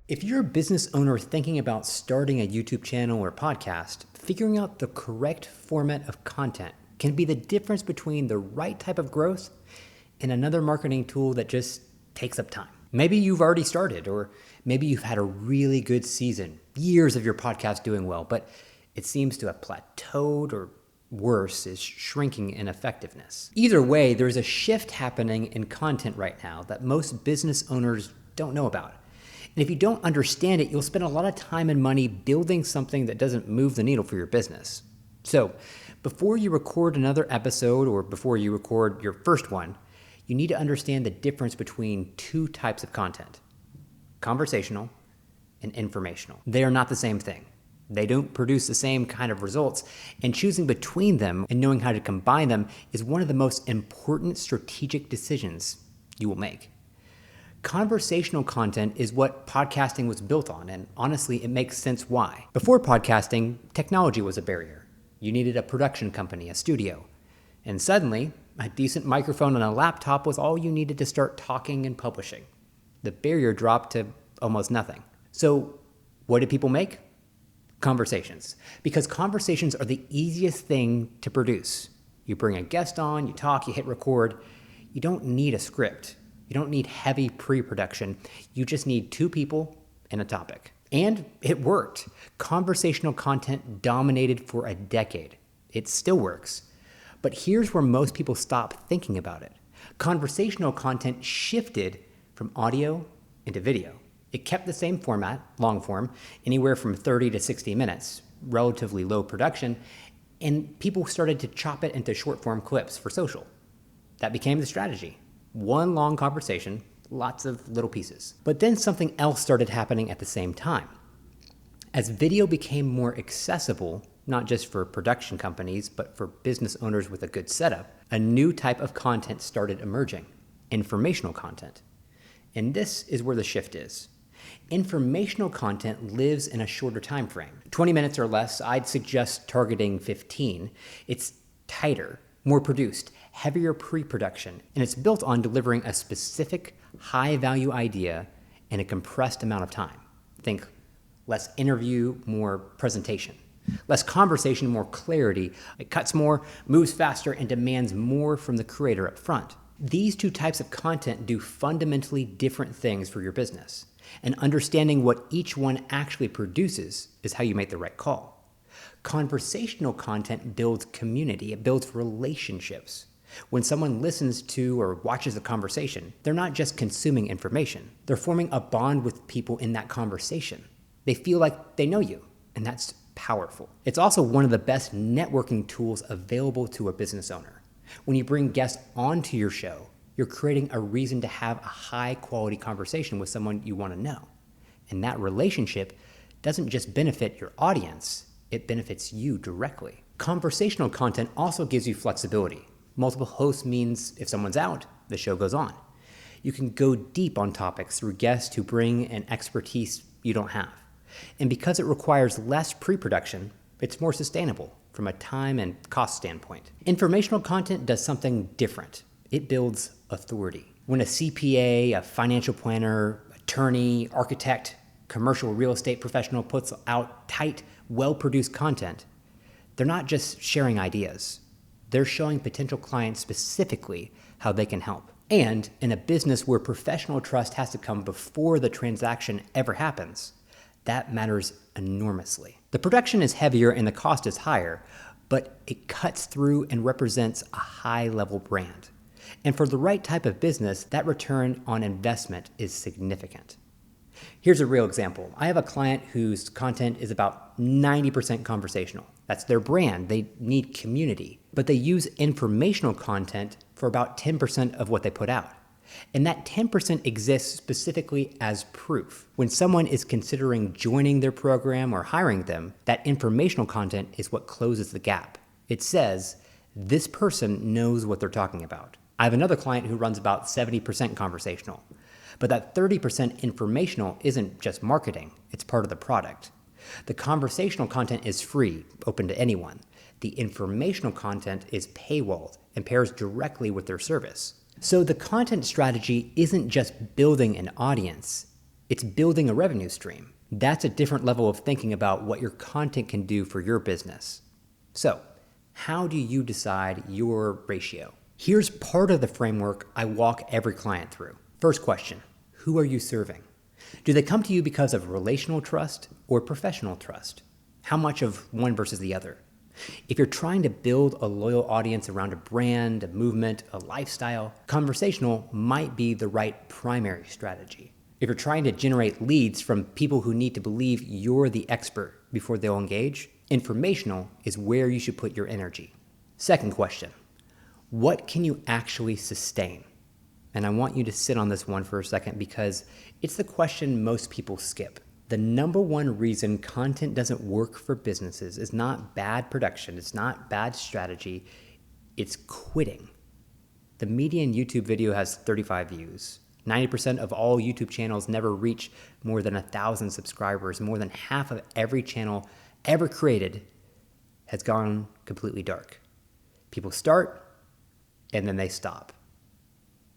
If you're a business owner thinking about starting a YouTube channel or podcast, figuring out the correct format of content can be the difference between the right type of growth and another marketing tool that just takes up time. Maybe you've already started, or maybe you've had a really good season, years of your podcast doing well, but it seems to have plateaued, or worse, is shrinking in effectiveness. Either way, there's a shift happening in content right now that most business owners don't know about. And if you don't understand it, you'll spend a lot of time and money building something that doesn't move the needle for your business. So before you record another episode, or before you record your first one, you need to understand the difference between two types of content: conversational and informational. They are not the same thing. They don't produce the same kind of results, and choosing between them and knowing how to combine them is one of the most important strategic decisions you will make. Conversational content is what podcasting was built on, and honestly, it makes sense why. Before podcasting, technology was a barrier. You needed a production company, a studio, and suddenly, a decent microphone and a laptop was all you needed to start talking and publishing. The barrier dropped to almost nothing. So, what did people make? Conversations. Because conversations are the easiest thing to produce. You bring a guest on, you talk, you hit record. You don't need a script. You don't need heavy pre-production. You just need two people and a topic. And it worked. Conversational content dominated for a decade. It still works. But here's where most people stop thinking about it. Conversational content shifted from audio into video. It kept the same format, long form, anywhere from 30 to 60 minutes, relatively low production, and people started to chop it into short form clips for social. That became the strategy. One long conversation, lots of little pieces. But then something else started happening at the same time. As video became more accessible, not just for production companies, but for business owners with a good setup, a new type of content started emerging: informational content. And this is where the shift is. Informational content lives in a shorter time frame. 20 minutes or less. I'd suggest targeting 15. It's tighter, more produced, heavier pre-production, and it's built on delivering a specific high-value idea in a compressed amount of time. Think less interview, more presentation. Less conversation, more clarity. It cuts more, moves faster, and demands more from the creator up front. These two types of content do fundamentally different things for your business, and understanding what each one actually produces is how you make the right call. Conversational content builds community. It builds relationships. When someone listens to or watches a conversation, they're not just consuming information. They're forming a bond with people in that conversation. They feel like they know you, and that's powerful. It's also one of the best networking tools available to a business owner. When you bring guests onto your show, you're creating a reason to have a high-quality conversation with someone you want to know. And that relationship doesn't just benefit your audience, it benefits you directly. Conversational content also gives you flexibility. Multiple hosts means if someone's out, the show goes on. You can go deep on topics through guests who bring an expertise you don't have. And because it requires less pre-production, it's more sustainable from a time and cost standpoint. Informational content does something different. It builds authority. When a CPA, a financial planner, attorney, architect, commercial real estate professional puts out tight, well-produced content, they're not just sharing ideas. They're showing potential clients specifically how they can help. And in a business where professional trust has to come before the transaction ever happens, that matters enormously. The production is heavier and the cost is higher, but it cuts through and represents a high-level brand. And for the right type of business, that return on investment is significant. Here's a real example. I have a client whose content is about 90% conversational. That's their brand. They need community. But they use informational content for about 10% of what they put out. And that 10% exists specifically as proof. When someone is considering joining their program or hiring them, that informational content is what closes the gap. It says, this person knows what they're talking about. I have another client who runs about 70% conversational. But that 30% informational isn't just marketing, it's part of the product. The conversational content is free, open to anyone. The informational content is paywalled and pairs directly with their service. So the content strategy isn't just building an audience, It's building a revenue stream. That's a different level of thinking about what your content can do for your business. So, how do you decide your ratio? Here's part of the framework I walk every client through. First question, who are you serving? Do they come to you because of relational trust or professional trust? How much of one versus the other? If you're trying to build a loyal audience around a brand, a movement, a lifestyle, conversational might be the right primary strategy. If you're trying to generate leads from people who need to believe you're the expert before they'll engage, informational is where you should put your energy. Second question, what can you actually sustain? And I want you to sit on this one for a second because it's the question most people skip. The number one reason content doesn't work for businesses is not bad production, it's not bad strategy, it's quitting. The median YouTube video has 35 views. 90% of all YouTube channels never reach more than 1,000 subscribers. More than half of every channel ever created has gone completely dark. People start and then they stop.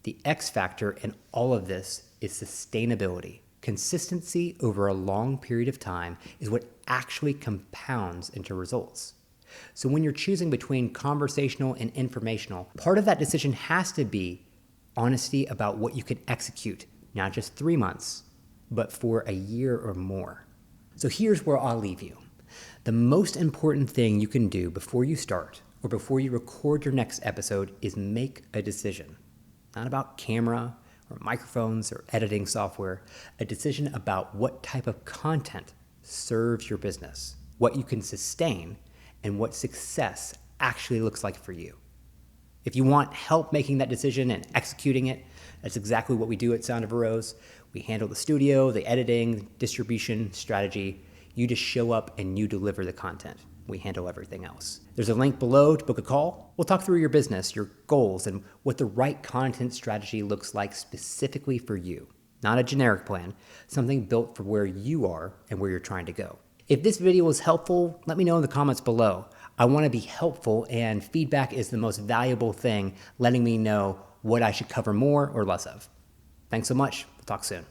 The X factor in all of this is sustainability. Consistency over a long period of time is what actually compounds into results. So when you're choosing between conversational and informational, part of that decision has to be honesty about what you can execute, not just 3 months, but for a year or more. So here's where I'll leave you. The most important thing you can do before you start or before you record your next episode is make a decision. Not about camera or microphones or editing software, a decision about what type of content serves your business, what you can sustain, and what success actually looks like for you. If you want help making that decision and executing it, that's exactly what we do at Sound of a Rose. We handle the studio, the editing, distribution, strategy. You just show up and you deliver the content. We handle everything else. There's a link below to book a call. We'll talk through your business, your goals, and what the right content strategy looks like specifically for you. Not a generic plan, something built for where you are and where you're trying to go. If this video was helpful, let me know in the comments below. I want to be helpful, and feedback is the most valuable thing, letting me know what I should cover more or less of. Thanks so much. We'll talk soon.